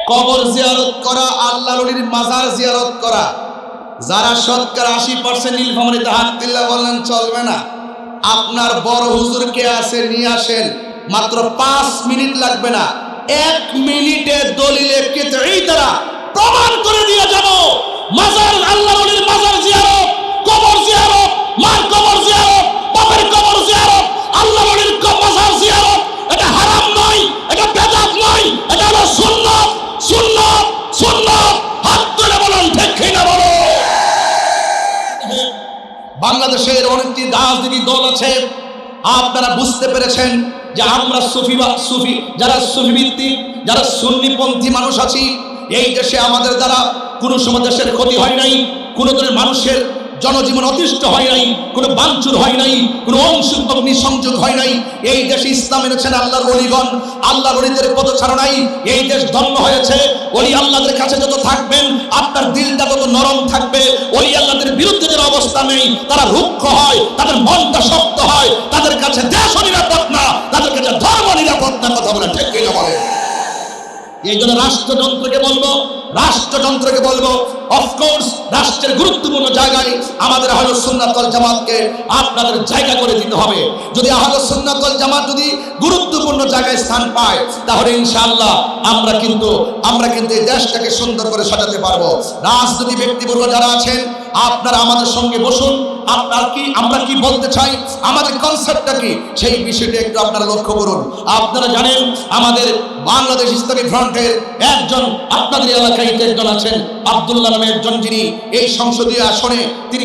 কবর জিয়ারত করা, আল্লাহর ওলির মাজার জিয়ারত করা, যারা শতকরা 80% নীলফামারীতে হাত দিল্লা বললেন চলবে না। আপনার বড় হুজুর কে আছে নিয়ে আসেন, মাত্র 5 মিনিট লাগবে না, 1 মিনিটে দলিলে কিতাই দ্বারা প্রমাণ করে দিয়ে যাব মাজার, আল্লাহর ওলির মাজার জিয়ারত, কবর জিয়ারত, মার কবর জিয়ারত, বাপের কবর জিয়ারত, আল্লাহর ওলির মাজার জিয়ারত এটা হারাম নয়, এটা বেদাত নয়, এটা হলো সুন্নাত। সুন্নাত সুন্নাত, হাত তুলে বলেন ঠিক কিনা বলো। বাংলাদেশের অনেকটি রাজনীতি দল আছে, আপনারা বুঝতে পেরেছেন যে আমরা সুফি যারা সুফি ভিত্তিক, যারা সুন্নিপন্থী মানুষ আছি, এই দেশে আমাদের দ্বারা কোনো সময় দেশের ক্ষতি হয় নাই, কোনো ধরনের মানুষের জনজীবন অতিষ্ঠ হয় নাই, কোনো বাঞ্চুর হয় নাই, কোনো অগ্নি সংযোগ হয় নাই। এই দেশে ইসলাম এনেছেন আল্লাহর ওলিগণ, আল্লাহর ওলিদের পদচারণায় এই দেশ ধন্য হয়েছে। ওলি আল্লাহদের কাছে যত থাকবেন আপনার দিলটা তত নরম থাকবে। ওলি আল্লাহদের বিরুদ্ধে যারা অবস্থা নেই তারা রুক্ষ হয়, তাদের মনটা শক্ত হয়, তাদের কাছে দেশ নিরাপদ না, তাদের কাছে ধর্ম নিরাপদ না। কথা বলে ঠিক কিনা বলে। এই জন্য রাষ্ট্রযন্ত্রকে বলবো অফকোর্স রাষ্ট্রের গুরুত্বপূর্ণ জায়গায় আমাদের আহলুস সুন্নাত ওয়াল জামাতকে আপনাদের জায়গা করে দিতে হবে। যদি আহলুস সুন্নাত ওয়াল জামাত যদি গুরুত্বপূর্ণ জায়গায় স্থান পায় তাহলে ইনশাআল্লাহ আমরা কিন্তু এই দেশটাকে সুন্দর করে সাজাতে পারবো। রাজনৈতিক ব্যক্তিবর্গ যারা আছেন আপনারা আমাদের সঙ্গে বসুন, আমরা কি বলতে চাই, আমাদের কনসেপ্টটা কি, সেই বিষয়টা একটু আপনারা লক্ষ্য করুন। আপনারা জানেন আমাদের বাংলাদেশ ইসলামী ফ্রন্টের একজন আপনাদের এলাকায় একজন আছেন আব্দুল্লাহ নামে একজন, যিনি এই সংসদীয় আসনে তিনি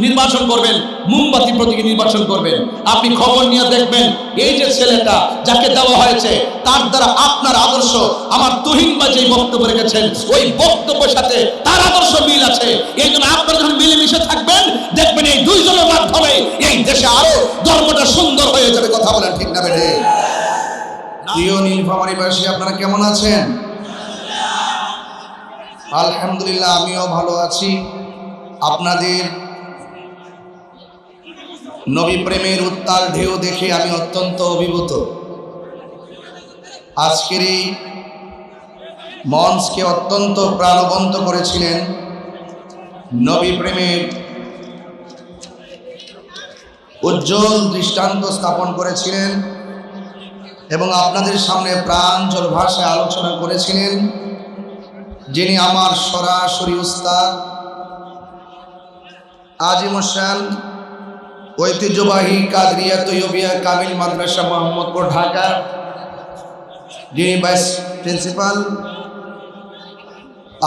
নির্বাচন করবেন, মোমবাতি প্রতীকে নির্বাচন করবেন। আপনি খবর নিয়ে দেখবেন এই যে ছেলেটা যাকে দেওয়া হয়েছে তার দ্বারা আপনার আদর্শ, আমার তুহিন ভাই যে বক্তব্য রেখেছেন ওই বক্তব্যের সাথে তার আদর্শ মিল আছে। এই জন্য আপনারা যখন মিলেমিশে থাকবেন দেখবেন এই দুইজনের মাধ্যমে এই দেশে আরো ধর্মটা সুন্দর হয়ে যাবে। কথা বলেন ঠিক না বেঠে? প্রিয় নীলফামারীবাসী আপনারা কেমন আছেন? আলহামদুলিল্লাহ আমিও ভালো আছি। আপনাদের নবী প্রেমের উত্তাল ঢেউ দেখে আমি অত্যন্ত অভিভূত। আজকের এই মঞ্চকে অত্যন্ত প্রাণবন্ত করেছিলেন, নবী প্রেমের উজ্জ্বল দৃষ্টান্ত স্থাপন করেছিলেন এবং আপনাদের সামনে প্রাঞ্জল ভাষায় আলোচনা করেছিলেন যিনি আমার সরাসরি উস্তাদ, আজিম শান ঐতিহ্যবাহী কাদরিয়া তৈয়বিয়া কামিল মাদ্রাসা মোহাম্মদপুর ঢাকা, যিনি ভাইস প্রিন্সিপাল,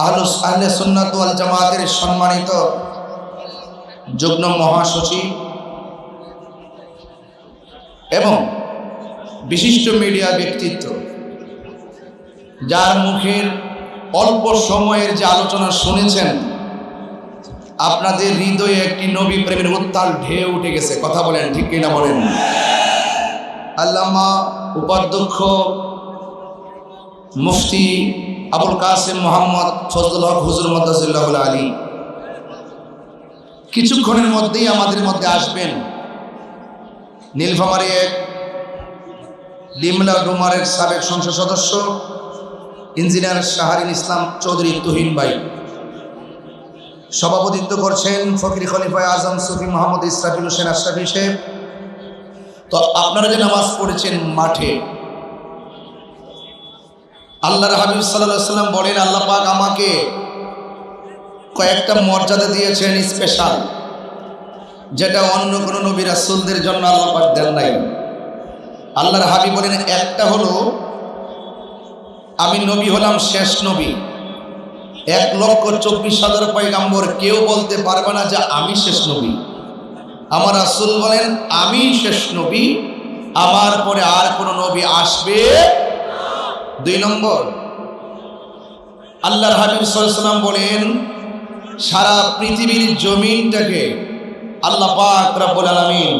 আহলে সুন্নাত ওয়াল জামাতের সম্মানিত যুগ্ম মহাসচিব এবং বিশিষ্ট মিডিয়া ব্যক্তিত্ব, যার মুখের অল্প সময়ের যে আলোচনা শুনেছেন আপনাদের হৃদয়ে একটি নবী প্রেমের উত্তাল ঢেউ উঠে গেছে। কথা বলেন ঠিক কিনা বলেন? আল্লামা উপাধ্যক্ষ মুফতি আবুল কাসেম মোহাম্মদ ফজলুল হক হুজুর মাদ্দাজিল্লাহ আলী কিছুক্ষণের মধ্যেই আমাদের মধ্যে আসবেন। নীলফামারী এক ডিমলা ডুমারের সাবেক সংসদ সদস্য ইঞ্জিনিয়ার শাহরিন ইসলাম চৌধুরী তুহিন ভাই, সভাপতিত্ব করছেন ফকির খলিফা আজম সুফি মোহাম্মদ ইসরাফিল হোসেন আশরাফি সাহেব। তো আপনারা যে নামাজ পড়েছেন মাঠে, আল্লাহর হাবিব সাল্লাল্লাহু আলাইহি সাল্লাম বলেন আল্লাহ পাক আমাকে কয়েকটা মর্যাদা দিয়েছেন স্পেশাল, যেটা অন্য কোনো নবী রাসূলদের জন্য আল্লাহ পাক দেন নাই। আল্লাহর হাবিব বলেন একটা হলো আমি নবী হলাম শেষ নবী, 1,24,000 পয়গাম্বর কেউ বলতে পারবে না যে আমি শেষ নবী। আমার রাসূল বলেন আমি শেষ নবী, আমার পরে আর কোন নবী আসবে। 2 নম্বর, আল্লাহর হাবিব সাল্লাল্লাহু আলাইহি ওয়াসাল্লাম বলেন সারা পৃথিবীর জমিনটাকে আল্লাহ পাক রব্বুল আলামিন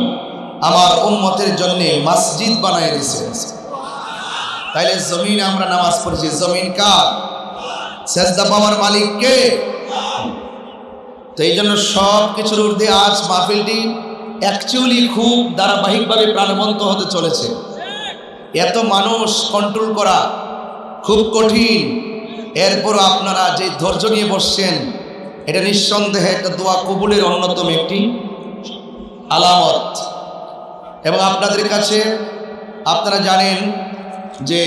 আমার উম্মতের জন্য মসজিদ বানায় দিয়েছেন। তাইলে জমিনে আমরা নামাজ পড়ছি, জমিন কার? সেজদা পাওয়ার মালিক কে? তো এই জন্য সব কিছুর ঊর্ধ্বে আজ মাহফিলটি অ্যাকচুয়ালি খুব ধারাবাহিকভাবে প্রাণবন্ত হতে চলেছে। এত মানুষ কন্ট্রোল করা খুব কঠিন, এরপর আপনারা যে ধৈর্য নিয়ে বসছেন, এটা নিঃসন্দেহে একটা দোয়া কবুলের অন্যতম একটি আলামত। এবং আপনাদের কাছে আপনারা জানেন যে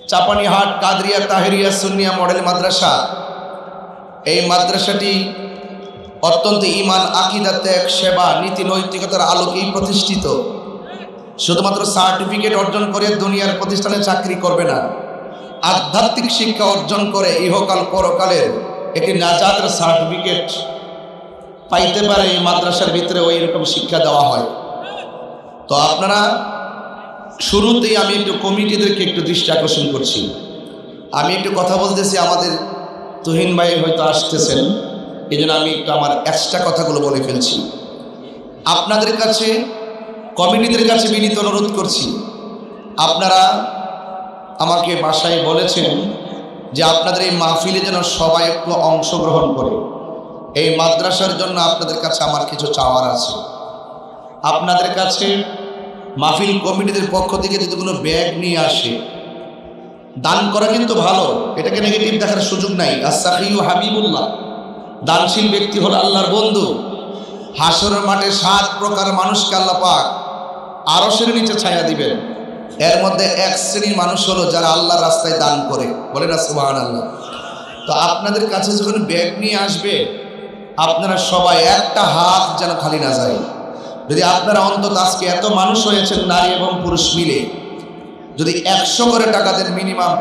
চাপানিহাট কাদরিয়া তাহেরিয়া সুন্নিয়া মডেল মাদ্রাসা, এই মাদ্রাসাটি অত্যন্ত ঈমান, আকীদা, ত্যাগ, সেবা, নীতি, নৈতিকতার আলোকেই প্রতিষ্ঠিত। শুধুমাত্র সার্টিফিকেট অর্জন করে দুনিয়ার প্রতিষ্ঠানে চাকরি করবে না, আধ্যাত্মিক শিক্ষা অর্জন করে ইহকাল পরকালের একটি নাজাতের সার্টিফিকেট পাইতে পারে। এই মাদ্রাসার ভিতরে ওই রকম শিক্ষা দেওয়া হয়। তো আপনারা শুরুতেই আমি একটু কমিটিদেরকে একটু দৃষ্টি আকর্ষণ করছি। আমি একটু কথা বলতেছি, আমাদের তুহিন ভাই হয়তো আসতেছেন, এই জন্য আমি একটু আমার এক্সট্রা কথাগুলো বলে ফেলছি। আপনাদের কাছে, কমিটিদের কাছে বিনীত অনুরোধ করছি, আপনারা আমাকে বাসায় বলেছেন যে আপনাদের এই মাহফিলে যেন সবাই একটু অংশগ্রহণ করে। এই মাদ্রাসার জন্য আপনাদের কাছে আমার কিছু চাওয়ার আছে। আপনাদের কাছে মাহফিল কমিটিদের পক্ষ থেকে যদি কোনো ব্যাগ নিয়ে আসে, দান করা কিন্তু ভালো, এটাকে নেগেটিভ দেখার সুযোগ নাই। আস-সাখিয়ু হাবিবুল্লাহ, দানশীল ব্যক্তি হলো আল্লাহর বন্ধু। হাসরের মাঠে 7 প্রকার মানুষকে আল্লাহ পাক আরশের নিচে ছায়া দিবেন। এর মধ্যে এক শ্রেণীর মানুষ হলো যারা আল্লাহর রাস্তায় দান করে, বলে না সুবহানাল্লাহ। তো আপনাদের কাছে যখন ব্যাগ নিয়ে আসবে, আপনারা সবাই একটা হাত যেন খালি না যায়। যদি আপনারা অন্তত আজকে এত মানুষ হয়েছেন নারী এবং পুরুষ মিলে, যদি 100 করে টাকা দেন, মিনিমাম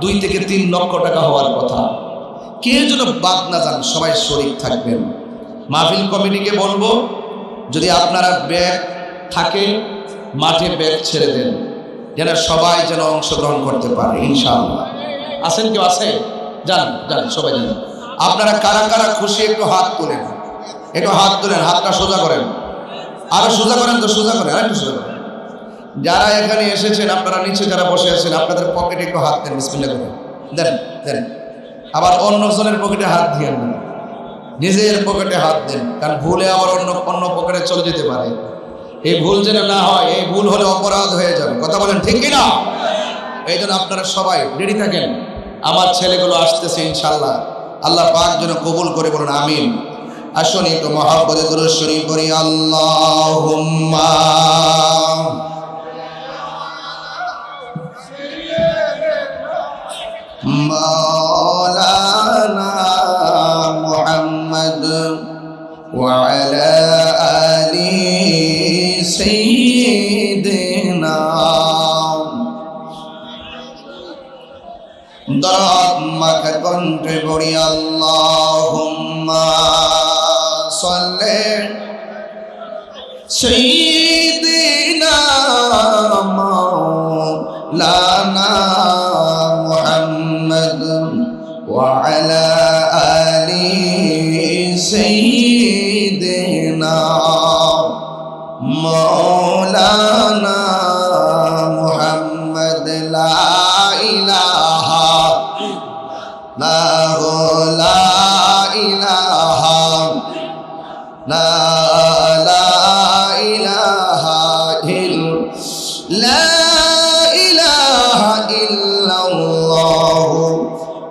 2 থেকে 3 লক্ষ টাকা হওয়ার কথা। কেউ যেন বাদ না যান, সবাই শরীক থাকবেন। মাহফিল কমিটিকে বলবো, যদি আপনারা ব্যাগ থাকে মাঠে ব্যাগ ছেড়ে দেন, যেন সবাই যেন অংশগ্রহণ করতে পারে ইনশাআল্লাহ। আছেন কেউ? আছে? যান যান, সবাই যান। আপনারা কারা কারা খুশি একটু হাত তোলেন, একটু হাত তোলেন, হাতটা সোজা করেন, আরো সোজা করেন, তো সোজা করেন, আরেকটু সোজা করেন। যারা এখানে এসেছেন, আপনারা নিচে যারা বসে আছেন, আপনাদের পকেটে একটু হাত দেন, বিসমিল্লাহ করে দেন দেন। আবার অন্যজনের পকেটে হাত দিয়েন না, নিজের পকেটে হাত দেন, কারণ ভুলে আবার অন্য পকেটে চলে যেতে পারে। এই ভুল যেন না হয়, এই ভুল হলে অপরাধ হয়ে যাবে। কথা বলেন ঠিক কিনা? এই জন্য আপনারা সবাই রেডি থাকেন। আমার ছেলেগুলো আসতেছে ইনশাআল্লাহ, আল্লাহ পাক যেন কবুল করে, বলুন আমিন। আসুন একটু মহব্বতে দুরূদ শরীফ পড়ি। আল্লাহুম্মা মাওলানা মুহাম্মদ ওয়া আলা আলি সাইয়্যিদিনা দরদ মাখা কণ্ঠে পড়ি। আল্লাহুম্মা সাল্লি সাইয়্যিদিনা মাওলানা মুহাম্মদ ওয়া আলা আলি সাইয়্যিদিনা মাওলানা মুহাম্মদ। লা ইলাহা লা ইলাহা লা ইলাহা ইল্লাল্লাহু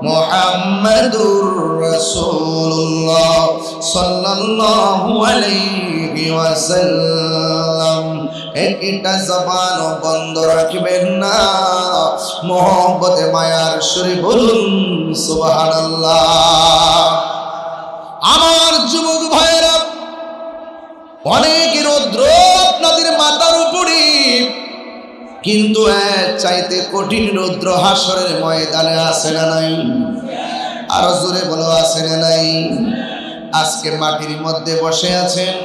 মুহাম্মাদুর রাসূলুল্লাহ সাল্লাল্লাহু আলাইহি ওয়াসাল্লাম। একটা জবান বন্ধ রাখবেন না, মোহব্বতে মায়ার সুরে বলুন সুবহানাল্লাহ। আমার যুবক ভাইয়েরা, অনেক রৌদ্র আপনাদের মাথার উপরে, কিন্তু চাইতে কঠিন রৌদ্র হাসরের ময়দানে আছে না নাই? আরো জোরে বলো, আছে না নাই? আজকে মাটির মধ্যে বসে আছেন,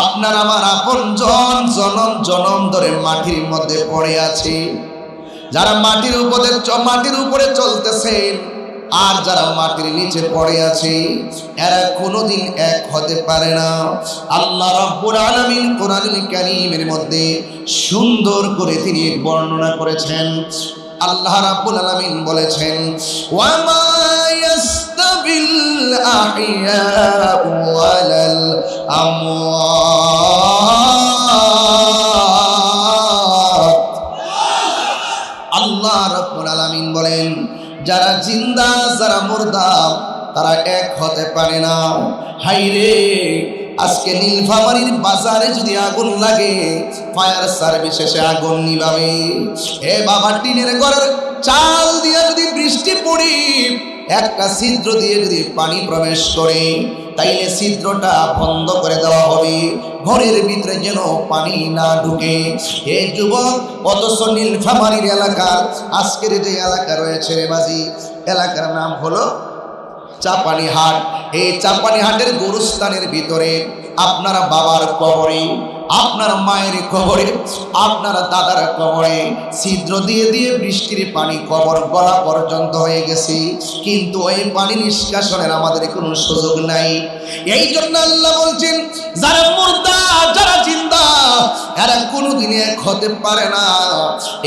আপনার আমার আপনজন জনম জনম ধরে মাটির মধ্যে পড়ে আছে। যারা মাটির উপরে চলতেছেন আর যারা মাটির নিচে পড়ে আছে, এরা কোনোদিন এক হতে পারে না। আল্লাহ রাব্বুল আলামিন কোরআনুল কারীমের মধ্যে সুন্দর করে তিনি বর্ণনা করেছেন। আল্লাহ রাব্বুল আলামিন বলেছেন, ওয়া মা ইয়াস্তাবিল আহইয়াউ ওয়ালাল আমওয়াত। আল্লাহ রাব্বুল আলামিন বলেন, যারা জিন্দা যারা মুর্দা তারা এক হতে পারে না। হাইরে, আজকে নীলফামারীর বাজারে যদি আগুন লাগে, ফায়ার সার্ভিস এসে আগুন নিভাবে। এ বাবা, টিনের ঘরের চাল দিয়ে যদি বৃষ্টি পড়ে একটা ছিদ্র দিয়ে যদি পানি প্রবেশ করে, তাইলে ছিদ্রটা বন্ধ করে দেওয়া হবে, ঘরের ভিতরে যেন পানি না ঢুকে। এ যুবক, অথচ নীলফামারীর এলাকার আজকের যে এলাকা রয়েছে বাজি, এলাকার নাম হলো চাপানিহাট। এই চাপানিহাটের গোরস্থানের ভিতরে আপনার বাবার কবরে, আপনার মায়ের কবরে, আপনার দাদার কবরে ছিদ্র দিয়ে দিয়ে বৃষ্টির পানি কবর গলা পর্যন্ত হয়ে গেছে, কিন্তু ওই পানি নিষ্কাশনের আমাদের কোনো সুযোগ নাই। এই জন্য আল্লাহ বলছেন, যারা মুর্দা যারা জিন্দা এরা কোনোদিন এক হতে পারে না।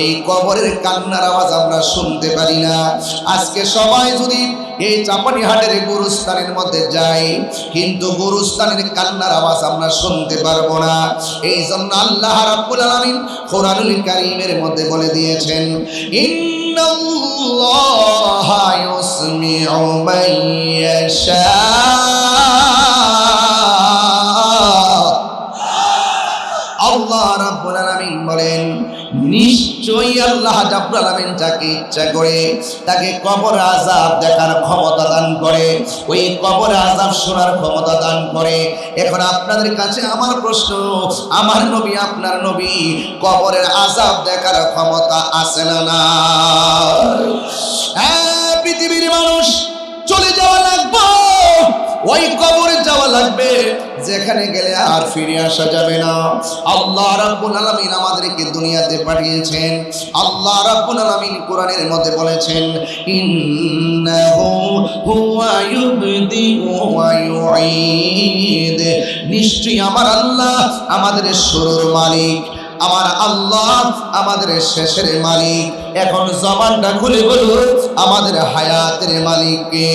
এই কবরের কান্নার আওয়াজ আমরা শুনতে পারি না। আজকে সবাই যদি এই চাপানিহাটের গোরস্থানের মধ্যে যাই, কিন্তু গোরস্থানের কান্নার আওয়াজ আমরা শুনতে পারবো না। এই জন্য আল্লাহ রাব্বুল আলামিন কোরআনুল কারীমের মধ্যে বলে দিয়েছেন, ইন্নাল্লাহা ইউসমিউ মান ইয়াশা। আল্লাহ রাব্বুল আলামিন বলেন, নিশ্চয়ই আল্লাহ রাব্বুল আলামিন যাকে ইচ্ছা করে তাকে কবর আযাব দেখার ক্ষমতা দান করে, ওই কবর আযাব শোনার ক্ষমতা দান করে। এখন আপনাদের কাছে আমার প্রশ্ন, আমার নবী আপনার নবী কবরের আযাব দেখার ক্ষমতা আছে না না? হ্যাঁ, পৃথিবীর মানুষ চলে যাওয়া লাগবে, ওই কবরে যাওয়া লাগবে যেখানে গেলে আর ফিরে আসা যাবে না। আল্লাহ রাব্বুল আলামিন আমাদেরকে দুনিয়াতে পাঠিয়েছেন। আল্লাহ রাব্বুল আলামিন কোরআনের মধ্যে বলেছেন, ইন্নাহু হুয়া ইউবদিউ ওয়া ইউঈদ। নিশ্চয়ই আমার আল্লাহ আমাদের শুরুর মালিক, আমার আল্লাহ আমাদের শেষের মালিক। এখন জবানটা খুলে বলুন, আমাদের হায়াতের মালিক কে?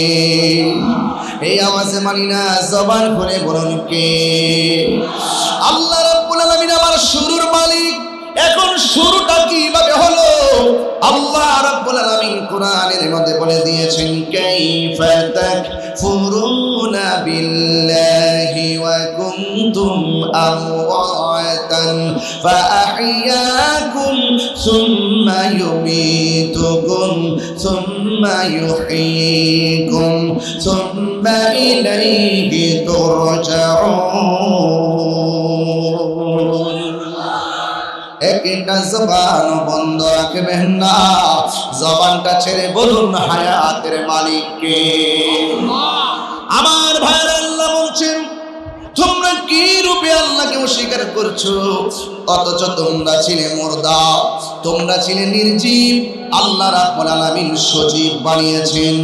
এই আওয়াজে মানি না, জবান খুলে বলুন কে? আল্লাহ রাব্বুল আলামিন আমার শুরুর মালিক। এখন শুরুটা কিভাবে হলো? আল্লাহ রাব্বুল আলামিন কোরআনের মধ্যে বলে দিয়েছেন, কাইফা তাকফুরুনা বিল্লাহি ওয়া কুনতুম আমওয়াতান ফাআহইয়াকুম সুম্মা ইউমীতুকুম সুম্মা ইউহয়ীকুম সুম্মা ইলাইহি তুরজাউন। একটা জবান বন্ধ রাখবেন না, জবানটা ছেড়ে বলুন হায়াতের মালিক কে? আমার ভাইরা, আল্লাহ বলছেন, তোমরা কি রূপে আল্লাহকে অস্বীকার করছো, অথচ তোমরা ছিলে মুর্দা, তোমরা ছিলে নির্জীব। আল্লাহ রাব্বুল আলামিন সজীব বানিয়েছেন।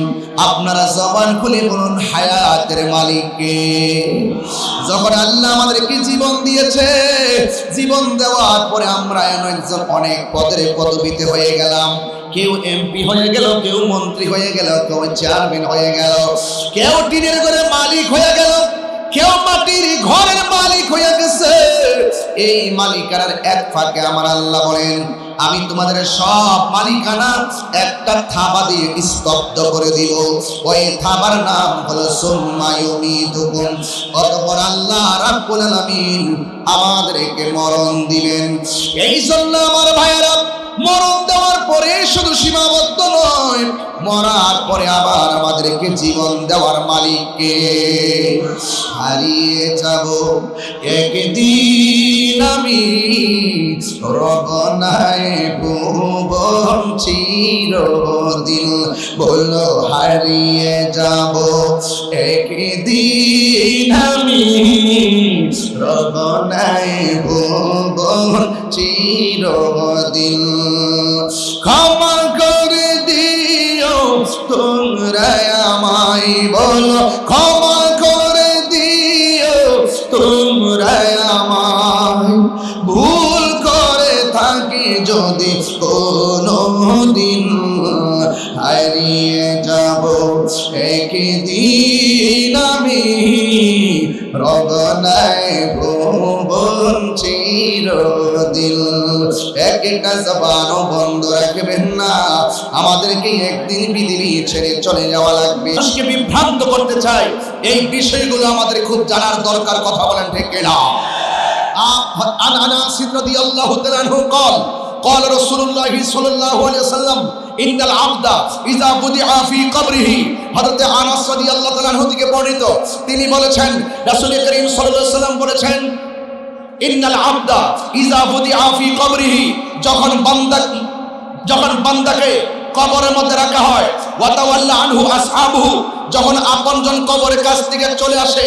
আপনারা জবান খুলে বলুন হায়াতের মালিক কে? যখন আল্লাহ আমাদেরকে জীবন দিয়েছে, জীবন দেওয়ার পরে আমরা একজন অনেক পদের পদবিতে হয়ে গেলাম। কেউ এমপি হয়ে গেল, কেউ মন্ত্রী হয়ে গেল, কেউ চেয়ারম্যান হয়ে গেল, কেউ টিনের ঘরের মালিক হয়ে গেল, কেউ মাটির ঘরের মালিক হয়ে গেছে। এই মালিকানার এক ফাঁকে আমার আল্লাহ বলেন, আমি তোমাদের সব মালিকানা একটা থাবা দিয়ে স্তব্ধ করে দিব। ওই থাবার নাম হলো সুম্মা ইউমীতুকুম। অতঃপর আল্লাহ রাব্বুল আলামিন আমাদেরকে মরণ দিবেন। এই জন্য আমার ভাইয়েরা, মরণ দেওয়ার পরে শুধু সীমাবদ্ধ নয়, মরার পরে আবার আমাদেরকে জীবন দেওয়ার মালিককে হারিয়ে যাব একদিন। আমি রবনায় ভুবন চিরদিন, বলো হারিয়ে যাব একদিন। আমি রবনায় ভুবন চিরদিন। ক্ষমা করে দিও তোমরা আমায়, বলো ক্ষমা করে দিও তোমরা আমায়। ভুল করে থাকি যদি কোনোদিন, হারিয়ে যাব একদিন। আমি রব নাই ভুবন চিরদিন। একটা জবানও বন্ধ রাখবেন না, আমাদেরকে একদিন পৃথিবী ছেড়ে চলে যাওয়া লাগবে। আজকে বিভ্রান্ত করতে চাই, এই বিষয়গুলো আমাদের খুব জানার দরকার। কথা বলেন ঠিক কিনা? আন আনাস রাদিয়াল্লাহু তাআলা আনহু قال قال رسول الله صلى الله عليه وسلم ان العبد اذا وضع في قبره। হযরত আনাস রাদিয়াল্লাহু তাআলা আনহু থেকে বর্ণিত, তিনি বলেছেন রাসূল করিম সাল্লাল্লাহু আলাইহি ওয়াসাল্লাম বলেছেন ইন্নাল আবদা ইযা বুদিআ ফি কবরিহি, যখন বান্দাকে কবরের মধ্যে রাখা হয়, ওয়া তাওয়াল্লা আনহু আসহাবুহু, যখন আপনজন কবরের কাছ থেকে চলে আসে,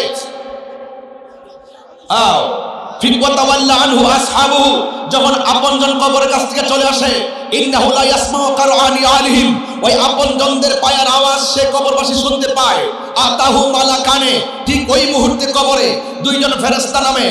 ওয়া তাওয়াল্লা আনহু আসহাবুহু, যখন আপনজন কবরের কাছ থেকে চলে আসে, ইন্নাহু লা ইয়াসমাউ কারআনি আলিহিম, ওই আপনজনদের পায়ের আওয়াজ সে কবরবাসী শুনতে পায়। আতাহু মালাকানে, ঠিক ওই মুহূর্তে কবরে দুইজন ফেরেশতা নামে,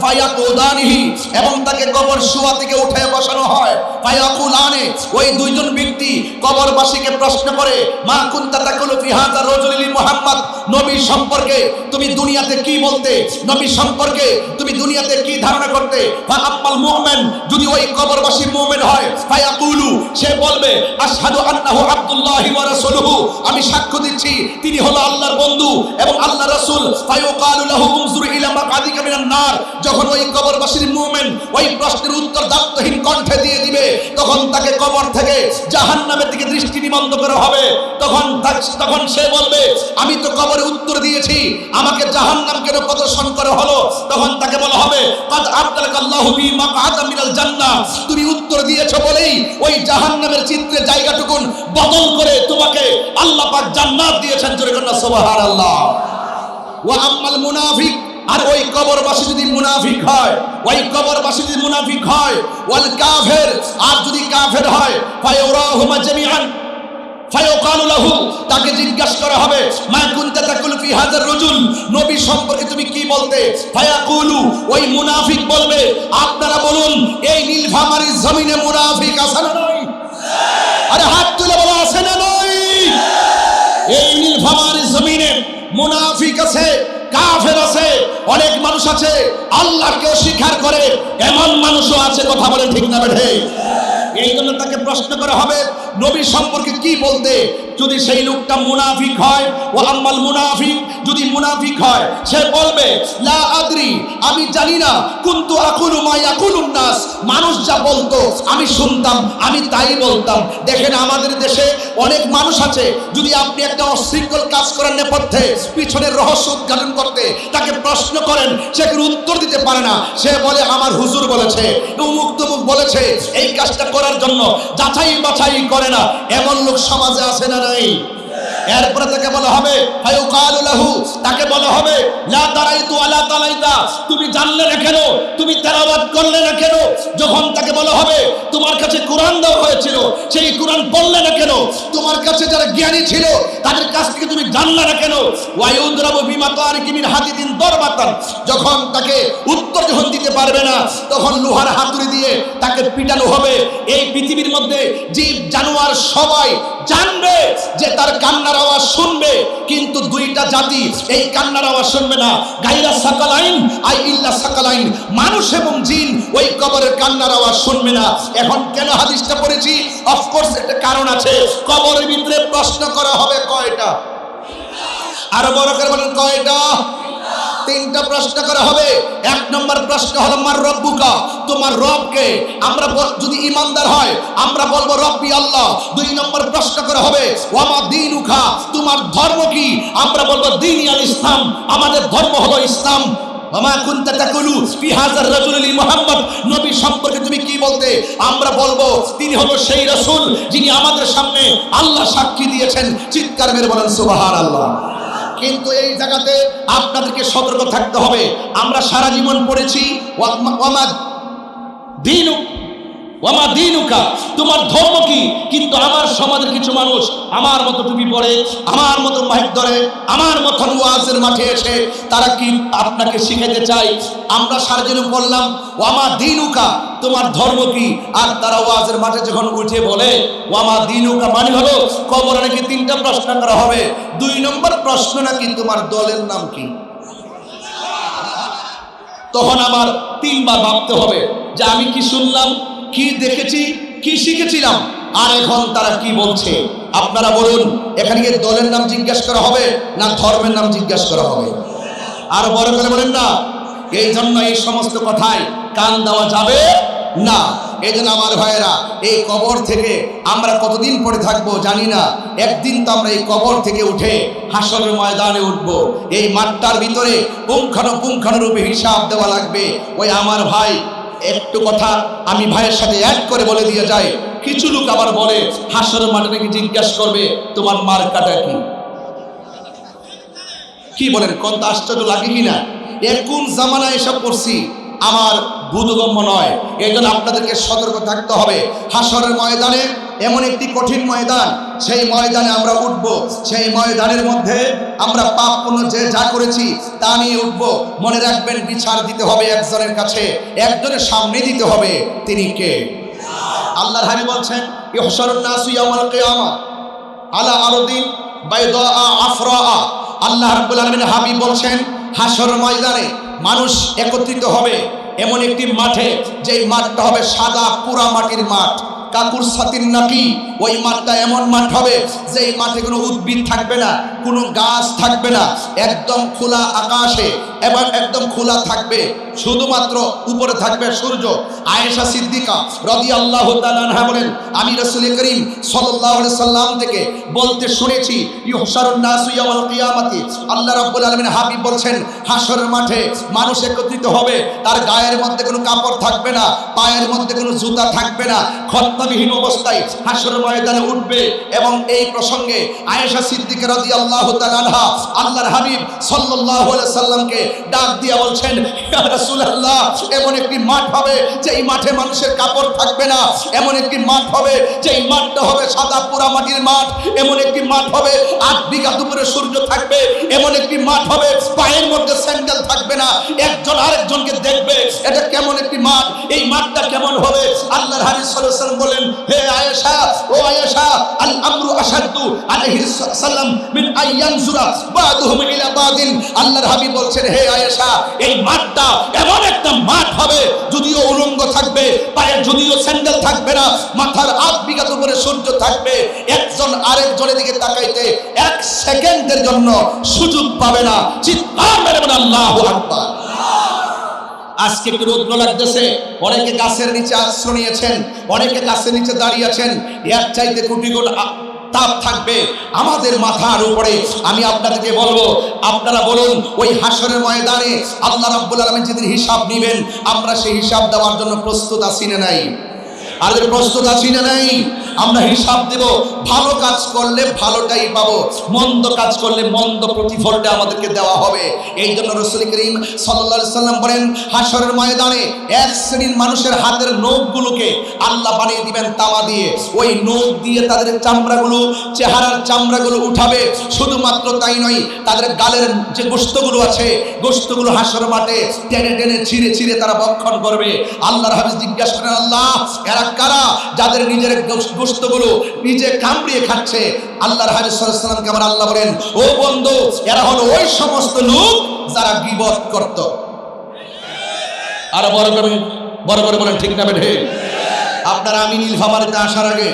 ফায়াকুদানিহি, এবং তাকে কবর শুয়া থেকে উঠে বসানো হয়। ফায়াকুলানে, ওই দুইজন ব্যক্তি কবরবাসীকে প্রশ্ন করে, মা কুনতা তাকুলু ফি হাযা রাজুলি মুহাম্মদ, নবী সম্পর্কে তুমি দুনিয়াতে কি বলতে, নবী সম্পর্কে তুমি দুনিয়াতে কি ধারণা করতে। ফা আম্মাল মুমিন, যদি ওই কবরবাসী মুমিন হয়, ফায়াকুলু, সে বলবে আশহাদু আন্নাহু আব্দুল্লাহি ওয়া রাসূলুহু, আমি সাক্ষ্য দিচ্ছি তিনি হলো আল্লাহর বন্ধু এবং আল্লাহর রাসূল। ফায়ুকালু লাহু উনজুর ইলা মাকাদিকা মিনান নার, যখন ওই কবরবাসীর মুমিন ওই প্রশ্নের উত্তর দায়িত্বহীন কণ্ঠে দিয়ে দিবে, তখন তাকে কবর থেকে জাহান্নামের দিকে দৃষ্টি নিবদ্ধ করা হবে। তখন সে বলবে, আমি তো কবরে উত্তর দিয়েছি, আমাকে জাহান্নাম কেন প্রদর্শন করা হলো? তখন তাকে বলা হবে, কাদ আবদালাকাল্লাহু ফি মাকআদা মিনাল জান্নাহ, তুমি উত্তর দিয়েছো বলেই ওই জাহান্নামের চিত্রে জায়গাটুকুন বদল করে তোমাকে আল্লাহ পাক জান্নাত দিয়েছেন। জোরে বলুন সুবহানাল্লাহ। ওয়া আম্মাল মুনাফিক, আর ওই কবরবাসী যদি মুনাফিক হয়, ওই কবরবাসী যদি মুনাফিক হয়, ওয়াল কাফির, আর যদি কাফের হয়, ফায়ুরাহুমা জামিআন, ফায়ুকালু লাহু, তাকে জিজ্ঞাসা করা হবে, মা কুনতা তাকুলু ফি হাযার রাজুল, নবী সম্পর্কে তুমি কি বলতে। ফায়াকুলু, ওই মুনাফিক বলবে, আপনারা বলুন এই নীলফামারীর জমিনে মুনাফিক আছে না নাই? আরে হাত তুলে বলো, আছে না নাই? এই নীলফামারীর জমিনে মুনাফিক আছে, কাফের আছে, অনেক মানুষ আছে আল্লাহকে অস্বীকার করে, এমন মানুষও আছে। কথা বলেন ঠিক না বেঠে? এই জন্য তাকে প্রশ্ন করা হবে নবী সম্পর্কে কি বলতে। যদি সেই লোকটা মুনাফিক হয়, ও আম্মাল মুনাফিক, যদি মুনাফিক হয়, সে বলবে লা আদরি, আমি জানি না, কুনতু আকুলু মা ইয়াকুলুন নাস, মানুষ যা বলতো আমি শুনতাম, আমি তাই বলতাম। দেখেন আমাদের দেশে অনেক মানুষ আছে, যদি আপনি একটা অশৃঙ্খল কাজ করার নেপথ্যে পিছনের রহস্য উদ্ঘাটন করতে তাকে প্রশ্ন করেন, সে কোনো উত্তর দিতে পারে না। সে বলে আমার হুজুর বলেছে, অমুক তমুক বলেছে, এই কাজটা করার জন্য যাচাই বাছাই করে না। এমন লোক সমাজে আছে না নাই? এরপরে তাকে বলা হবে, ফায়ুকালু লাহু, তাকে বলা হবে লা তারাইতু আলা তালাইতা, তুমি জানলে না কেন, তুমি তেলাওয়াত করলে না কেন? যখন তাকে বলা হবে তোমার কাছে কোরআন দেওয়া হয়েছিল, সেই কোরআন পড়লে না কেন? তোমার কাছে যারা জ্ঞানী ছিল তাদের কাছ থেকে তুমি জানলে না কেন? ওয়ায়ুদরাবু বিমাতারিকি মিন হাদিদিন দরবাতান, যখন তাকে উত্তর যখন দিতে পারবে না, তখন লোহার হাতুড়ি দিয়ে তাকে পিটানো হবে। এই পৃথিবীর মধ্যে জীব জানোয়ার সবাই জানবে যে তার কান্নার আওয়াজ শুনবে, কিন্তু দুইটা জাতি এই কান্নার আওয়াজ শুনবে না। গায়রা সাকালাইন আই ইল্লা সাকালাইন, মানুষ এবং জিন ওই কবরের কান্নার আওয়াজ শুনবে না। এখন কেন হাদিসটা পড়েছি? অফকোর্স একটা কারণ আছে। কবরের ভিতরে প্রশ্ন করা হবে কয়টা? আরো বড় করে বলেন কয়টা? তিনটা প্রশ্ন করা হবে। এক নম্বর প্রশ্ন হলো মার রব্বুকা, তোমার রবকে। আমরা যদি ইমানদার হয় আমরা বলবো রব্বি আল্লাহ। দুই নম্বর প্রশ্ন করা হবে ওয়ামা দীনুকা, তোমার ধর্ম কি? আমরা বলবো দীনি আল ইসলাম, আমাদের ধর্ম হলো ইসলাম। ওয়ামা কুনতা তাকুলু ফি হাযার রাজুলি মুহাম্মদ, নবী সম্পর্কে তুমি কি বলতে? আমরা বলবো তিনি হলো সেই রাসূল যিনি আমাদের সামনে আল্লাহ সাক্ষী দিয়েছেন। চিৎকার মেরে বলেন সুবহানাল্লাহ। কিন্তু এই জায়গাতে আপনাদেরকে সতর্ক থাকতে হবে। আমরা সারা জীবন পড়েছি ওয়ামা দীনুকা, তোমার ধর্ম কি? কিন্তু আমার সমাজের কিছু মানুষ আমার মতো টুপি পরে, আমার মতো মাইক ধরে, আমার মতো ওয়াজের মাঠে এসে তারা কি আপনাকে শিখাতে চায়? আমরা সারা জীবন বললাম ওয়ামা দীনুকা, তোমার ধর্ম কি? আর তারা ওয়াজের মাঠে যখন উঠে বলে ওয়ামা দীনুকা, মানে হলো কবরে নাকি তিনটা প্রশ্ন করা হবে। দুই নম্বর প্রশ্ন নাকি তোমার দলের নাম কি? তখন আমার তিনবার ভাবতে হবে যে আমি কি শুনলাম, কি দেখেছি, কি শিখেছিলাম, আর এখন তারা কি বলছে। আপনারা বলুন, এখানে কি দলের নাম জিজ্ঞাসা করা হবে না ধর্মের নাম জিজ্ঞাসা করা হবে? আর বড় করে বলেন না। এই জন্য এই সমস্ত কথায় কান দেওয়া যাবে না। এই জন্য আমার ভাইয়েরা, এই কবর থেকে আমরা কতদিন পরে থাকবো জানি না। একদিন তো আমরা এই কবর থেকে উঠে হাসরের ময়দানে উঠবো। এই মাঠটার ভিতরে পুঙ্খানুপুঙ্খানুরূপে হিসাব দেওয়া লাগবে। ওই আমার ভাই একটু কথা আমি ভাইয়ের সাথে অ্যাড করে বলে দিয়ে যাই। কিছু লোক আবার বলে হাসরের মাঠে নাকি জিজ্ঞাসা করবে তোমার মার্কাটা কি। কি বলেন, কত আশ্চর্য লাগে কিনা। কোন জামানায় এসব করছি আমার বোধগম্য নয়। এই জন্য আপনাদেরকে সতর্ক থাকতে হবে। হাসরের ময়দানে এমন একটি কঠিন ময়দান, সেই ময়দানে আমরা উঠব। সেই ময়দানের মধ্যে আমরা পাপ পুণ্য যে যা করেছি তা নিয়ে উঠব। মনে রাখবেন, বিচার দিতে হবে একজনের কাছে, একজনের সামনে দিতে হবে। তিনি কে? আল্লাহর হাবিব বলছেন, ইহশারুন নাসু ইয়াউমাল কিয়ামা আলা আরদিন বাইদা আফরা। আল্লাহ রাব্বুল আলামিন হাবিব বলছেন, হাসর ময়দানে মানুষ একত্রিত হবে এমন একটি মাঠে, যেই মাঠটা হবে সাদা পুরা মাটির মাঠ, কাকুর সাতির নাকি। ওই মাঠটা এমন মাঠ হবে যে এই মাঠে কোনো উদ্ভিদ থাকবে না, কোনো গাছ থাকবে না, একদম খোলা আকাশে এবং একদম খোলা থাকবে, শুধুমাত্র উপরে থাকবে সূর্য। আয়েশা সিদ্দিকা রাদিয়াল্লাহু তাআলা আনহা বলেন, আমি রাসূল করিম সাল্লাল্লাহু আলাইহি সাল্লাম থেকে বলতে শুনেছি, ইহশারুন নাসু ইয়াউমাল কিয়ামাতি। আল্লাহ রাব্বুল আলামিন হাবিব বলছেন, হাসরের মাঠে মানুষ একত্রিত হবে, তার গায়ের মধ্যে কোনো কাপড় থাকবে না, পায়ের মধ্যে কোনো জুতা থাকবে না, খৎনাবিহীন অবস্থায় হাসরের ময়দানে উঠবে। এবং এই প্রসঙ্গে আয়েশা সিদ্দিকা রাদিয়াল্লাহু তাআলা আনহা আল্লাহর হাবিব সাল্লাল্লাহু আলাইহি সাল্লামকে ডাক দিয়ে বলছেন, ইয়া রাসূলুল্লাহ, এমন একটি মাঠ হবে যে এই মাঠে মানুষের কাপড় থাকবে না, এমন একটি মাঠ হবে যে এই মাঠটা হবে সাদা পুরা মাটির মাঠ, এমন একটি মাঠ হবে 8 বিঘা উপরে সূর্য থাকবে, এমন একটি মাঠ হবে পায়ের মধ্যে স্যান্ডেল থাকবে না, একজন আরেকজনকে দেখবে। এটা কেমন একটি মাঠ, এই মাঠটা কেমন হবে? আল্লাহর হাবিব সাল্লাল্লাহু আলাইহি ওয়াসাল্লাম বলেন, হে আয়েশা, ও আয়েশা, আল আমরু আশাদ্দু আলাইহি সাল্লাম মিন আইয়ানজুরা বাদুহুম ইলা বাদিন। আল্লাহর হাবিব বলছেন, হে আয়েশা, এই মাঠটা এমন একটা মাঠ হবে, যদিও উলঙ্গ থাকবে, পায়ে যদিও স্যান্ডেল থাকবে না, মাথার 8 বিঘা উপরে সূর্য থাকবে, একজন আরেকজনের দিকে তাকাইতে 1 সেকেন্ডের জন্য সুযোগ পাবে না। চিৎকার মেরে বলেন আল্লাহু আকবার। আজকে একটু রৌদ্র লাগতেছে, অনেকে গাছের নিচে আশ্রয় নিয়েছেন, অনেকে গাছের নিচে দাঁড়িয়ে আছেন, এর চাইতে কোটি গুণ তাপ থাকবে আমাদের মাথার উপরে। আমি আপনাদেরকে বলবো, আপনারা বলুন, ওই হাসরের ময়দানে আল্লাহ রাব্বুল আলামিন যেদিন হিসাব নেবেন, আমরা সেই হিসাব দেওয়ার জন্য প্রস্তুত আছি না নাই? আর প্রস্তুত আছি না নাই? আমরা হিসাব দেব। ভালো কাজ করলে ভালোটাই পাবো, মন্দ কাজ করলে মন্দ প্রতিফলটা আমাদেরকে দেওয়া হবে। এই জন্য রাসূল করিম সাল্লাল্লাহু আলাইহি সাল্লাম বলেন, হাসরের ময়দানে এক শ্রেণীর মানুষের হাতের নখগুলোকে আল্লাহ বানিয়ে দিবেন তামা দিয়ে। ওই নখ দিয়ে তাদের চামড়াগুলো, চেহারার চামড়াগুলো উঠাবে। শুধুমাত্র তাই নয়, তাদের গালের যে গোশতগুলো আছে, গোশতগুলো হাসর মাঠে টেনে টেনে ছিঁড়ে ছিঁড়ে তারা ভক্ষণ করবে। আল্লাহর হাবিব জিজ্ঞাসা করেন, আল্লাহ, এরা কারা যাদের নিজের গোশতগুলো নিজে কামড়িয়ে খাচ্ছে? আল্লাহর হাবিব সাল্লাল্লাহু আলাইহি ওয়াসাল্লামকে আমার আল্লাহ বলেন, ও বন্ধু, এরা হলো ওই সমস্ত লোক যারা গীবত করত। আর বড় করে বলেন, ঠিক না বেঠে? আপনারা আমি নীলফামারীতে আসার আগে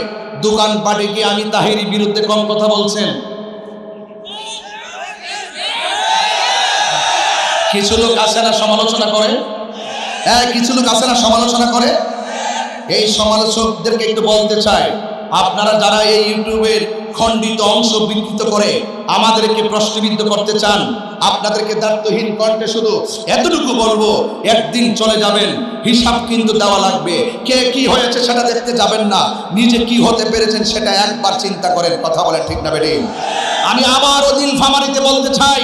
দোকানপাটে গিয়ে আমি তাহিরির বিরুদ্ধে কম কথা বলছেন? কিছু লোক আছে না সমালোচনা করে? হ্যাঁ, কিছু লোক আছে না সমালোচনা করে? এই সমালোচকদেরকে একটু বলতে চাই, আপনারা যারা এই ইউটিউবের খণ্ডিত অংশ বিকৃত করে আমাদেরকে প্রশ্নবিদ্ধ করতে চান, আপনাদেরকে দায়িত্বহীন কণ্ঠে শুধু এতটুকু বলবো, একদিন চলে যাবেন, হিসাব কিন্তু দেওয়া লাগবে। কে কি হয়েছে সেটা দেখতে যাবেন না, নিজে কি হতে পেরেছেন সেটা একবার চিন্তা করেন। কথা বলেন, ঠিক না বেঠিক? আমি আবারও নীলফামারীতে বলতে চাই,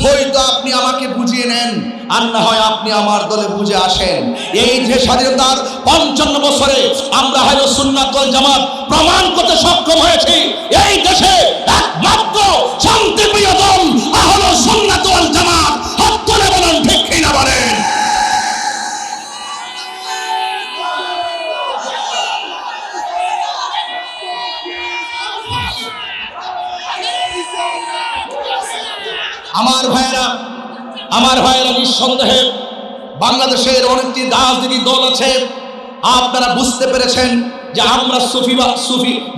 হয়তো আপনি আমাকে বুঝিয়ে নেন, আর না হয় আপনি আমার দলে বুঝে আসেন। এই যে স্বাধীনতার 55 বছরে আমরা আহলে সুন্নাত ওয়াল জামাত প্রমাণ করতে সক্ষম হয়েছি, এই দেশে একমাত্র শান্তিপ্রিয় দল আহলে সুন্নাত ওয়াল জামাত। হাত তুলে বলেন, ঠিক কিনা বলেন? আমার ভাইয়েরা নিঃসন্দেহে বাংলাদেশের অনেকটি রাজনীতি দল আছে, আপনারা বুঝতে পেরেছেন যে আমরা সুফি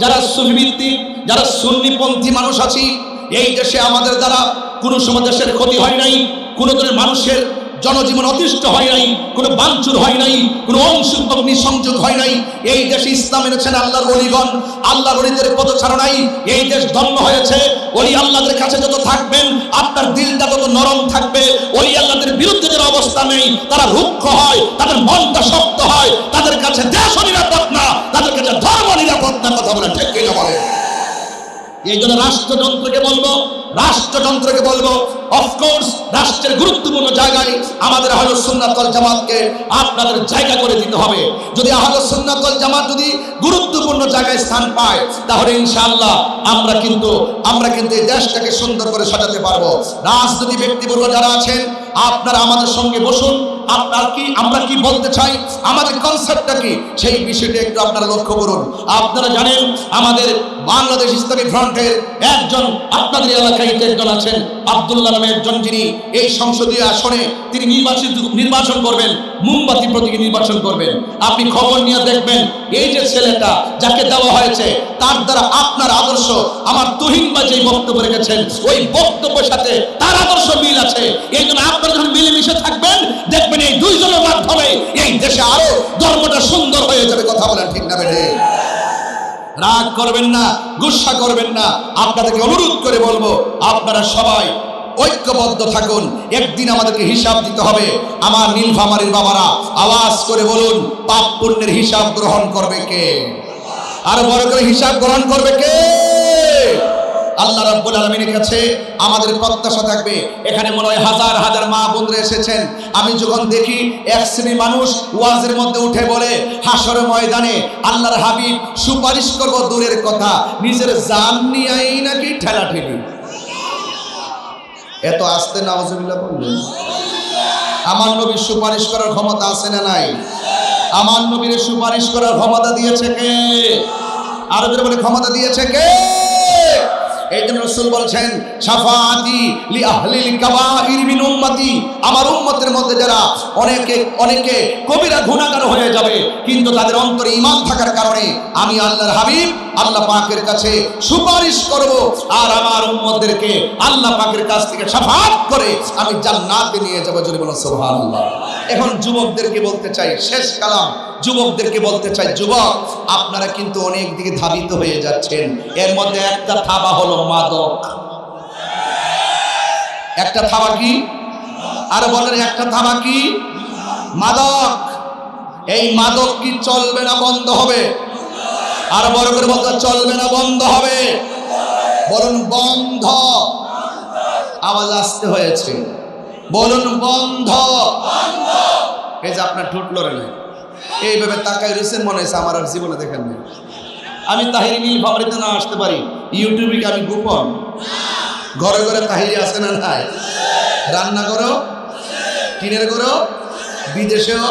যারা সুফি ভিত্তিক, যারা সুন্নিপন্থী মানুষ আছি, এই দেশে আমাদের দ্বারা কোনো সময় দেশের ক্ষতি হয় নাই, কোনো ধরনের মানুষের জনজীবন অতিষ্ঠ হয় নাই, কোনো বাঞ্ছুর হয় নাই, কোনো অগ্নি সংযোগ হয় নাই। এই দেশে ইসলাম এনেছেন আল্লাহর ওলিগণ, আল্লাহর ওলিদের পদচারণাই এই দেশ ধন্য হয়েছে। ওলি আল্লাহদের কাছে যত থাকবেন আপনার দিলটা তত নরম থাকবে। ওলি আল্লাহদের বিরুদ্ধে যারা অবস্থা নেই তারা রুক্ষ হয়, তাদের মনটা শক্ত হয়, তাদের কাছে দেশ নিরাপদ না, তাদের কাছে ধর্ম নিরাপদ না। কথা বলে ঠিক কিনা বলে? এই জন্য রাষ্ট্রযন্ত্রকে বলবো অফকোর্স রাষ্ট্রের গুরুত্বপূর্ণ জায়গায় আমাদের আহলুস সুন্নাত ওয়াল জামাতকে আপনাদের জায়গা করে দিতে হবে। যদি আহলুস সুন্নাত ওয়াল জামাত যদি গুরুত্বপূর্ণ জায়গায় স্থান পায় তাহলে ইনশাআল্লাহ আমরা কিন্তু এই দেশটাকে সুন্দর করে সাজাতে পারবো। রাজনীতি ব্যক্তিবর্গ যারা আছেন আপনারা আমাদের সঙ্গে বসুন, আমরা কি বলতে চাই, আমাদের কনসেপ্টটা কি, সেই বিষয়টা একটু আপনারা লক্ষ্য করুন। আপনারা জানেন আমাদের বাংলাদেশ ইসলামী ফ্রন্টের একজন আপনাদের এলাকায় একজন আছেন আব্দুল্লাহ নামে একজন, যিনি এই সংসদীয় আসনে তিনি নির্বাচন করবেন, মোমবাতি প্রতীকে নির্বাচন করবেন। আপনি খবর নিয়ে দেখবেন এই যে ছেলেটা যাকে দেওয়া হয়েছে তার দ্বারা আপনার আদর্শ, আমার তুহিন ভাই যে বক্তব্য রেখেছেন ওই বক্তব্যের সাথে তার আদর্শ মিল আছে। এই জন্য আপনারা যখন মিলেমিশে থাকবেন দেখবেন এই দুইজনের মাধ্যমে এই দেশে আরো ধর্মটা সুন্দর হয়ে যাবে। কথা বলেন ঠিক না বেঠে? রাগ করবেন না, গুসা করবেন না। আপনাদেরকে অনুরোধ করে বলবো আপনারা সবাই ঐক্যবদ্ধ থাকুন। একদিন আমাদেরকে হিসাব দিতে হবে। আমার নীলফামারীর বাবারা আওয়াজ করে বলুন, পাপ পুণ্যের হিসাব গ্রহণ করবে কে? আর বড় করে হিসাব গ্রহণ করবে কে? আল্লাহ রাব্বুল আলামিনের কাছে আমাদের প্রত্যাশা থাকবে। এখানে মনে হয় হাজার হাজার মা বোনরা এসেছেন। আমি যখন দেখি এক শ্রেণী মানুষ ওয়াজের মধ্যে উঠে বলে হাসরের ময়দানে আল্লাহর হাবিব সুপারিশ করব দূরের কথা, নিজের জান নিয়েই নাকি ঠেলাঠেলি। এত আস্তে নাউজুবিল্লাহ বললেন? আমার নবীর সুপারিশ করার ক্ষমতা আছে না নাই? আমার নবীর সুপারিশ করার ক্ষমতা দিয়েছে কে? আরবের বলে ক্ষমতা দিয়েছে কে? এই জন্য রাসূল বলছেন শাফাআতি লি আহলিল কাবাইর মিন উম্মতি, আমার উম্মতের মধ্যে যারা অনেকে কবিরা গুনাহগার হয়ে যাবে কিন্তু তাদের অন্তরে ঈমান থাকার কারণে আমি আল্লাহর হাবিব আল্লাহ পাকের কাছে সুপারিশ করব, আর আমার উম্মতদেরকে আল্লাহ পাকের কাছ থেকে শাফাআত করে আমি জান্নাতে নিয়ে যাব। জোরে বলুন সুবহানাল্লাহ। এখন যুবকদেরকে বলতে চাই, শেষ কালাম, যুবকদেরকে বলতে চাই, যুবক আপনারা কিন্তু অনেক দিকে ধাবিত হয়ে যাচ্ছেন। এর মধ্যে একটা থাবা হলো মাদক। একটা থাবা কি? আর বলেন একটা থাবা কি? মাদক। এই মাদক কি চলবে না বন্ধ হবে? আর বড় করে বলতে চলবে না বন্ধ হবে? বলুন বন্ধ। আওয়াজ আসতে হয়েছে, বলুন বন্ধ। এই যে আপনার ঠোঁট লড়ে নাই, এইভাবে তাকায় রয়েছেন, মনে হয়েছে আমার আর জীবনে দেখেন নাই। আমি তাহিরি নীলফামারীতে না আসতে পারি, ইউটিউবে আমি গোপন। ঘরে ঘরে তাহিরি আছে না নাই? রান্না করো, টিনের করো, বিদেশেও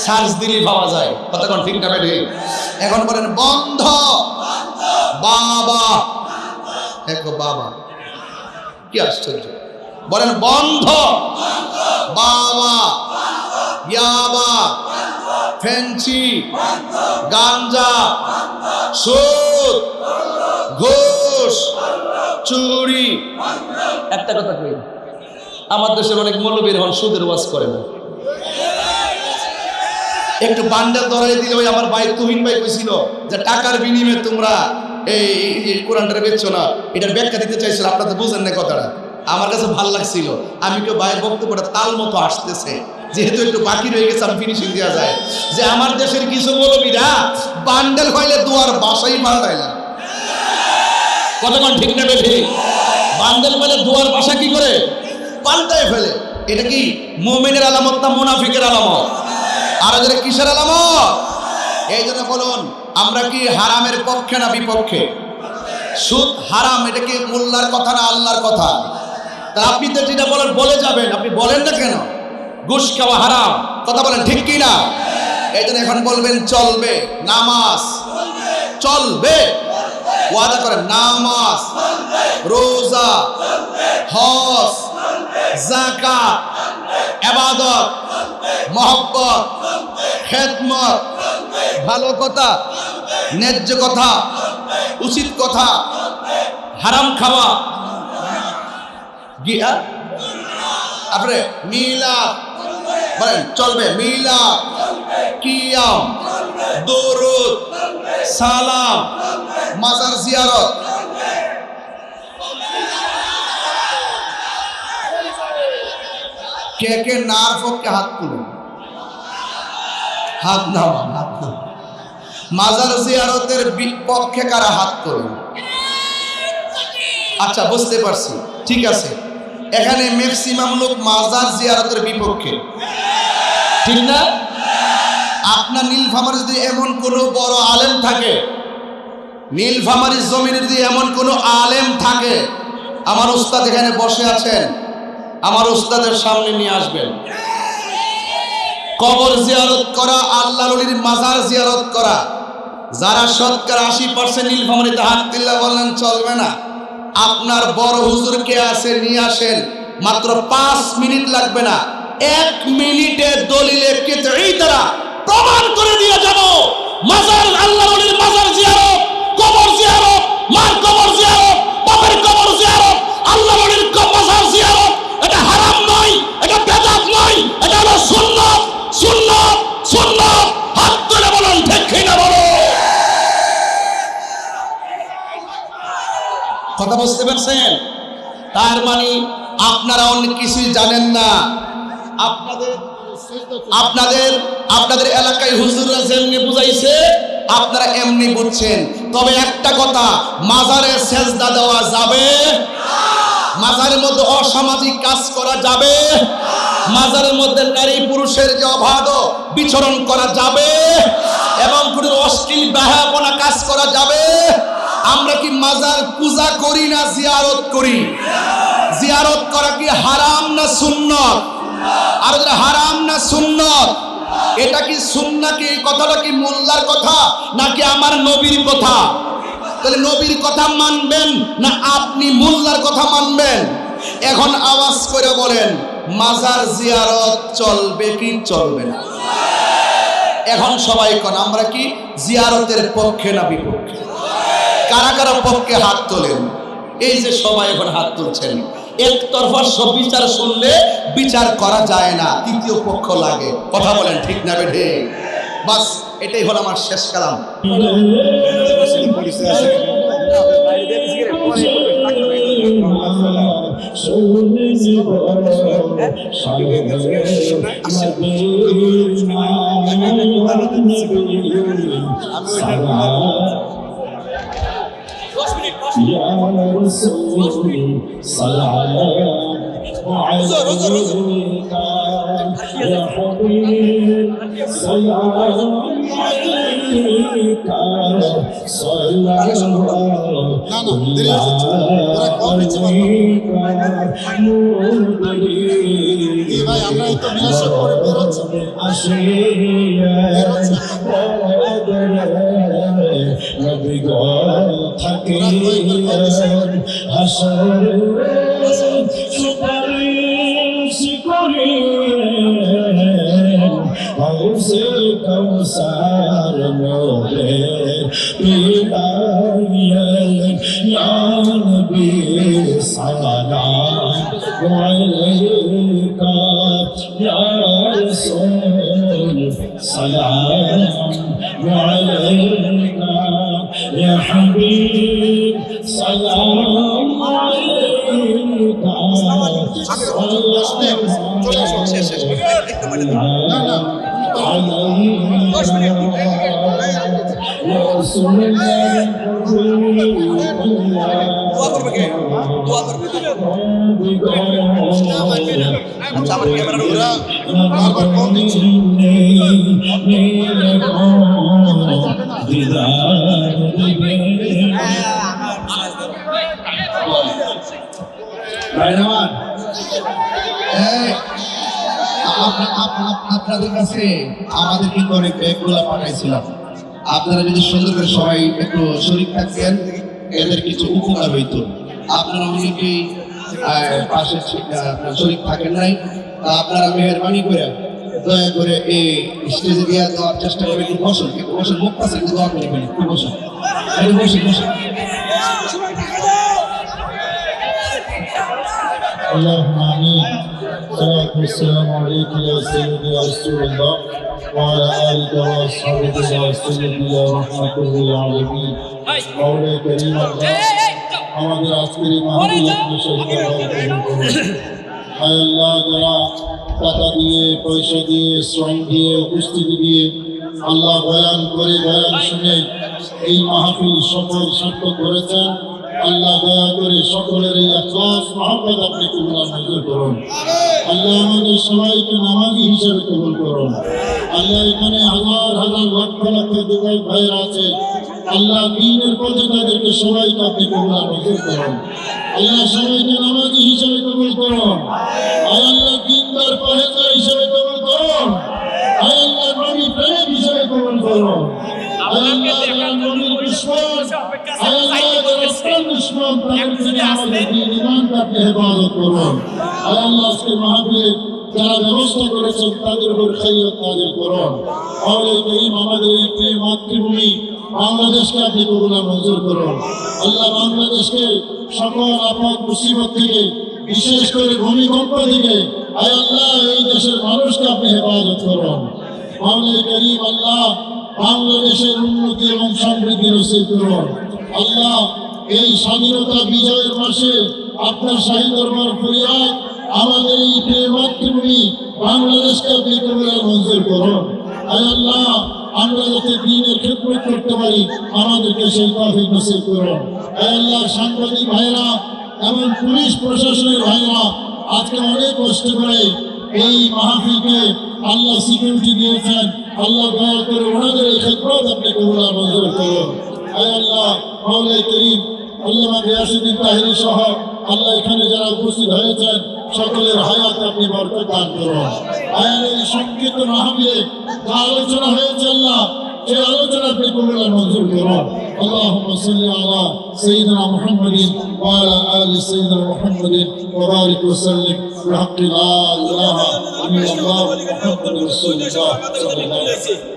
সার্চ দিলেই পাওয়া যায়। কতক্ষণ ঠিক না বেঠে? এখন বলেন বন্ধ। বাবা, দেখো বাবা কি আশ্চর্য, বলেন বন্ধ। বাবা, ইয়াবা, ফেন্সি, গাঞ্জা, সুদ, ঘুষ, চুরি। একটা কথা কই, আমার দেশের অনেক মৌলবীর হন সুদের ওয়াজ করে না। একটু বান্ডেল ধরাই দিলে ওই আমার ভাই তুহিন ভাই কইছিল যে টাকার বিনিময়ে তোমরা এই কোরআনটা বেচছো না, এটার ব্যাখ্যা দিতে চাইছিল। আপনারা তো বুঝেন না কথাটা। আমার কাছে ভালো লাগছিল। আমি কেউ ভাইয়ের বক্তব্যটা তাল মতো আসতেছে, যেহেতু একটু বাকি রয়ে গেছে আমি ফিনিশিং দেওয়া যায় যে আমার দেশের কিছু মৌলবীরা বান্ডেল হইলে দুয়ার বাসাই পাল্টায় না। কতক্ষণ ঠিক না বেঠি? বান্ডেল হইলে দুয়ার বাসা কি করে পাল্টায় ফেলে। এটা কি মুমিনের আলামত না মুনাফিকের আলামত? আর যারা কিসের আলামত? এই জন্য বলুন আমরা কি হারামের পক্ষে না বিপক্ষে? সুদ হারাম, এটা কি মোল্লার কথা না আল্লাহর কথা? তা আপনি তো যেটা বলেন বলে যাবেন, আপনি বলেন না কেন? ঘুষ খাওয়া হারাম, কথা বলেন ঠিক কি না? এই জন্য এখন বলবেন চলবে, নামাজ চলবে, ওয়াদা করেন নামাজ, রোজা, হজ, যাকাত, ইবাদত, মহব্বত, খেদমত, ভালো কথা, ন্যায্য কথা, উচিত কথা, হারাম খাওয়া, গিয়া আপনি মিলাদ বলেন চলবে, মিলাদ, কিয়াম, দরুদ, সালাম, মাজার জিয়ারত। কে কে নার পক্ষে হাত তুলেন? হাত নামান, হাত নামান। মাজার জিয়ারতের বিপক্ষে কারা হাত তোলেন? আচ্ছা বুঝতে পারছি, ঠিক আছে। এখানে ম্যাক্সিমাম লোক মাজার জিয়ারতের বিপক্ষে, ঠিক না? আপনার নীলফামারী যদি এমন কোনো বড় আলেম থাকে, নীলফামারীর জমিনে যদি এমন কোনো আলেম থাকে, আমার উস্তাদ এখানে বসে আছেন, আমার উস্তাদের সামনে নিয়ে আসবেন। কবর জিয়ারত করা, আল্লাহর ওলির মাজার জিয়ারত করা, যারা শতকরা 80% নীলফামারীতে হাত দিল্লা বললেন চলবে না। আপনার বড় হুজুর কে আছে নিয়ে আসেন, মাত্র 5 মিনিট লাগবে না, 1 মিনিটে দলিলে কিতাই দ্বারা প্রমাণ করে দিয়ে যাব মাজার, আল্লাহর ওলির মাজার জিয়ারত, কবর জিয়ারত, মার কবর জিয়ারত, বাপের কবর জিয়ারত, আল্লাহর ওলির মাজার জিয়ারত এটা হারাম নয়, এটা বেদাত নয়, এটা হলো সুন্নাত, সুন্নাত, সুন্নাত। হাত তুলে বলুন ঠিক কিনা বলো। কথা বুঝতে পারছেন? তার মানে আপনারা অনেক কিছুই জানেন না। আপনাদের এলাকায় হুজুররা যেমনি বুঝাইছে আপনারা এমনি বুঝছেন। তবে একটা কথা, মাজারে সেজদা দেওয়া যাবে, মাজারের মধ্যে অসামাজিক কাজ করা যাবে, মাজারের মধ্যে নারী পুরুষের যে অবাধ বিচরণ করা যাবে, এবং কোনো অশ্লীল বেহায়াপনা কাজ করা যাবে। আমরা কি মাজার পূজা করি না জিয়ারত করি? জিয়ারত করা কি হারাম না সুন্নত? আর যেটা হারাম না সুন্নত, এটা কি সুন্নাহ, কি এই কথাটা কি মোল্লার কথা নাকি আমার নবীর কথা? তাহলে নবীর কথা মানবেন না আপনি মোল্লার কথা মানবেন? এখন আওয়াজ করে বলেন, মাজার জিয়ারত চলবে কি চলবে না? এখন সবাই কোন আমরা কি জিয়ারতের পক্ষে না বিপক্ষে? কারা কারা পক্ষে হাত তোলেন? এই যে সবাই এখন হাত তুলছেন। একতরফা সব বিচার শুনলে বিচার করা যায় না, তৃতীয় পক্ষ লাগে। কথা বলেন ঠিক না বেঠে? বাস এটাই হলো আমার শেষ কালাম। يا رسول سلام عليك يا حبيب سلام عليك صلى সুপারিশ করিলেন কৌসার মোরে পিলাইলেন ইয়া নবী সালাম আলাইকা ইয়া রাসূল সালাম আলাইকা ইয়া হাবিব সালাম আলাইকা আপনাদের কাছে আমাদের কিন্তু অনেক ব্যাগগুলো পাঠাইছিলাম। আপনারা যদি সুন্দর করে সবাই একটু শরীর থাকতেন, এদের কিছু উপকার হইতো। আপনারা অনেকেই পাশে শরীর থাকেন নাই, তা আপনারা মেহরবানি করে দয়া করে এই স্টেজে দিয়ে দেওয়ার চেষ্টা করবেন। একটু বসুন মুখ কাছে একটু দোয়া করে একটু বসুন, বসুন। اللهم آمين. الصلاة والسلام عليك يا سيدي يا رسول الله وعلى آلك وأصحابك يا سيدي يا رحمة للعالمين. مولاي كريم الله আমাদের আজকের এই মাহফিল আপনি শহীদ করুন। হায় আল্লাহ, যারা টাকা দিয়ে, পয়সা দিয়ে, শ্রম দিয়ে, উপস্থিতি দিয়ে আল্লাহ বয়ান করে বয়ান শুনে এই মাহফিল সফল সার্থক করেছেন, আল্লাহ দয়া করে সকলের এই ইখলাস মহব্বত আপনি কবুল মঞ্জুর করুন। আল্লাহ আমাদের সবাইকে নামাজি হিসেবে কবুল করুন। আল্লাহ এখানে হাজার হাজার লক্ষ লক্ষ যুবক ভাইয়েরা আছে, আল্লাহ দ্বীনের পথে তাদেরকে সবাইকে আপনি কবুল মঞ্জুর করুন। আল্লাহ সবাইকে নামাজি হিসেবে কবুল করুন। আয় আল্লাহ দ্বীনদার পহেজার হিসেবে কবুল করুন। আয় আল্লাহ নবী প্রেমিক হিসেবে কবুল করুন। আয় আল্লাহ যারা নবীর দুশমন, আয় আল্লাহ যারা প্রাণ দুশমন, তাদের থেকে আমাদের দ্বীন ঈমানকে আপনি হেফাজত করুন। আয় আল্লাহ আজকে মাহফিলে যারা ব্যবস্থা করেছেন তাদের উপর খাইয়ত নাযিল করুন। মাওলাই করিম আমাদের এই প্রিয় মাতৃভূমি বাংলাদেশকে আপনি কবুল মঞ্জুর করুন। আল্লাহ বাংলাদেশকে সকল আপদ মুসিবত থেকে, বিশেষ করে ভূমিকম্প থেকে আয় আল্লাহ এই দেশের মানুষকে আপনি হেফাজত করুন। মাওলাই করিম আল্লাহ বাংলাদেশের উন্নতি এবং সমৃদ্ধি নসিব করুন। আল্লাহ এই স্বাধীনতা বিজয়ের মাসে আপনার শাহী দরবার ফরিয়াদ আমাদের এই প্রিয় মাতৃভূমি বাংলাদেশকে আপনি কবুল মঞ্জুর করুন। আয় আল্লাহ আমরা যাতে দ্বীনের খেদমত করতে পারি আমাদেরকে সেই তৌফিক নসিব করুন। আয় আল্লাহ সাংবাদিক ভাইরা এবং পুলিশ প্রশাসনের ভাইরা আজকে অনেক কষ্ট করে এই মাহফিলকে আল্লাহ সিকিউরিটি দিয়েছেন, আল্লাহ দয়া করে ওনাদের এই খেদমত আপনি কবুল মঞ্জুর করুন। আয় আল্লাহ মাওলাই করিম আল্লামা গিয়াসউদ্দিন তাহিরি সহ আল্লাহ এখানে যারা উপস্থিত হয়েছেন সকলের হায়াত আপনি বরকত দান করুন। আয় এই সংক্ষিপ্ত মাহফিলে যা আলোচনা হয়েছে আল্লাহ এই আলোচনা আপনি কবুল মঞ্জুর করুন। اللهم صل على سيدنا محمد وعلى آل سيدنا محمد وبارك وسلم بحق لا إله إلا الله محمد رسول الله صلى الله عليه وسلم.